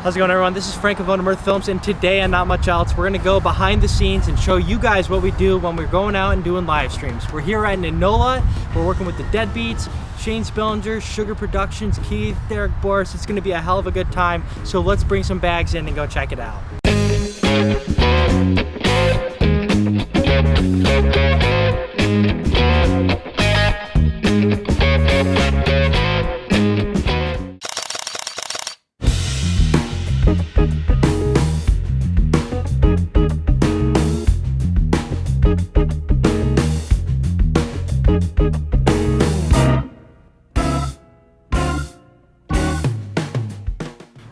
How's it going, everyone? This is Frankie Cavone of Mirth Films, and today and not much else, we're gonna go behind the scenes and show you guys what we do when we're going out and doing live streams. We're here at Nanola. We're working with the Deadbeats, Shane Spillenger, Sugar Productions, Keith, Derek Boris. It's gonna be a hell of a good time. So let's bring some bags in and go check it out.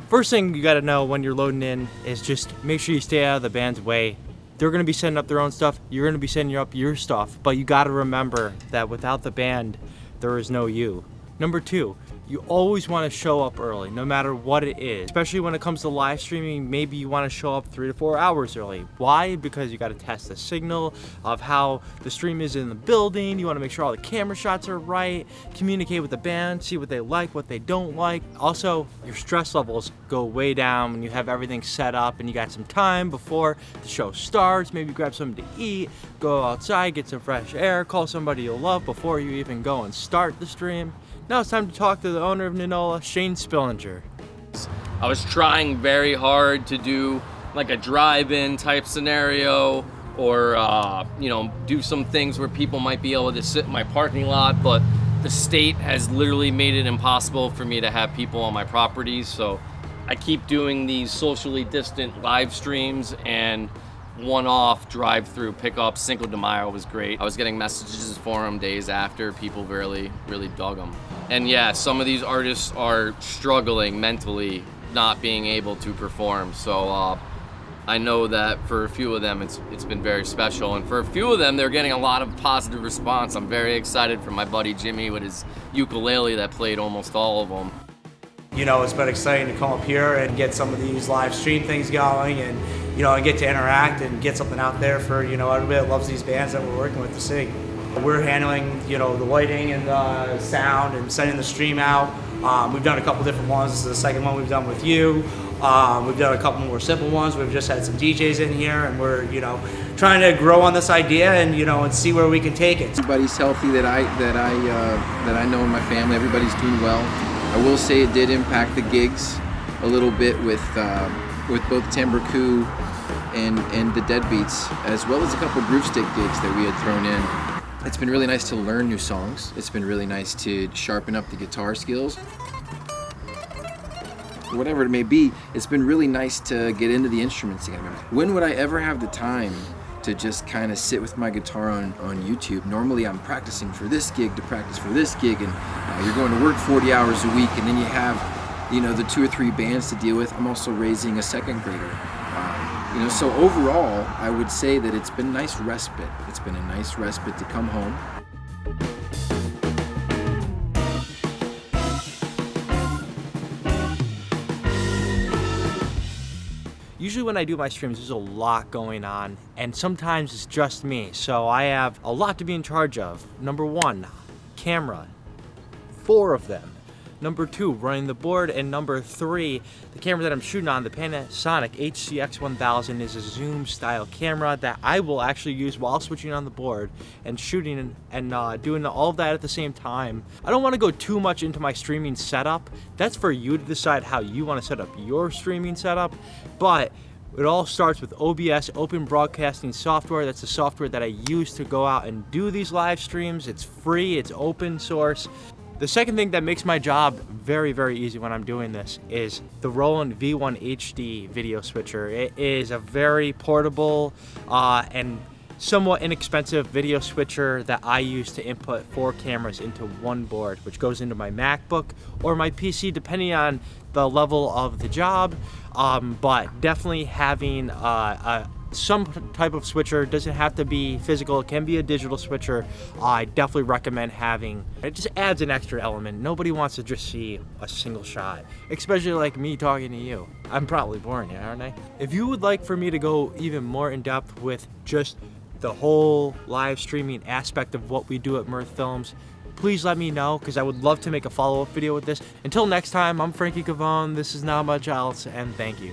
First thing you gotta know when you're loading in is just make sure you stay out of the band's way. They're gonna be setting up their own stuff, you're gonna be setting up your stuff, but you gotta remember that without the band, there is no you. Number two, you always wanna show up early, no matter what it is. Especially when it comes to live streaming, maybe you wanna show up 3 to 4 hours early. Why? Because you gotta test the signal of how the stream is in the building. You wanna make sure all the camera shots are right, communicate with the band, see what they like, what they don't like. Also, your stress levels go way down when you have everything set up and you got some time before the show starts. Maybe grab something to eat, go outside, get some fresh air, call somebody you love before you even go and start the stream. Now it's time to talk to the owner of Nanola, Shane Spillenger. I was trying very hard to do like a drive-in type scenario or, do some things where people might be able to sit in my parking lot, but the state has literally made it impossible for me to have people on my properties. So I keep doing these socially distant live streams and one-off drive-through pickups. Cinco de Mayo was great. I was getting messages for them days after. People really dug them. And yeah, some of these artists are struggling mentally, not being able to perform. So I know that for a few of them, it's been very special. And for a few of them, they're getting a lot of positive response. I'm very excited for my buddy Jimmy with his ukulele that played almost all of them. You know, it's been exciting to come up here and get some of these live stream things going and, and get to interact and get something out there for, everybody that loves these bands that we're working with to sing. We're handling, the lighting and the sound and sending the stream out. We've done a couple different ones. This is the second one we've done with you. We've done a couple more simple ones. We've just had some DJs in here and we're, trying to grow on this idea and, and see where we can take it. Everybody's healthy that I know in my family. Everybody's doing well. I will say it did impact the gigs a little bit with both Tambraku and the Deadbeats, as well as a couple groove stick gigs that we had thrown in. It's been really nice to learn new songs. It's been really nice to sharpen up the guitar skills. Whatever it may be, it's been really nice to get into the instruments again. When would I ever have the time to just kind of sit with my guitar on YouTube? Normally I'm practicing for this gig to practice for this gig, and you're going to work 40 hours a week, and then you have the 2 or 3 bands to deal with. I'm also raising a second grader. So overall, I would say that it's been a nice respite. It's been a nice respite to come home. Usually when I do my streams, there's a lot going on, and sometimes it's just me, so I have a lot to be in charge of. Number 1, camera, 4 of them. Number 2, running the board, and number 3, the camera that I'm shooting on, the Panasonic HCX1000, is a zoom style camera that I will actually use while switching on the board and shooting and doing all of that at the same time. I don't want to go too much into my streaming setup. That's for you to decide how you want to set up your streaming setup, but it all starts with OBS, Open Broadcasting Software. That's the software that I use to go out and do these live streams. It's free, it's open source. The second thing that makes my job very easy when I'm doing this is the Roland V1 HD video switcher. It is a very portable and somewhat inexpensive video switcher that I use to input 4 cameras into one board, which goes into my MacBook or my PC depending on the level of the job, but definitely having some type of switcher. Doesn't have to be physical, it can be a digital switcher. I definitely recommend having. It just adds an extra element. Nobody wants to just see a single shot, especially like me talking to you. I'm probably boring, aren't I? If you would like for me to go even more in depth with just the whole live streaming aspect of what we do at Mirth Films, please let me know, because I would love to make a follow-up video with this. Until next time, I'm Frankie Cavone, this is Not Much Else, and thank you.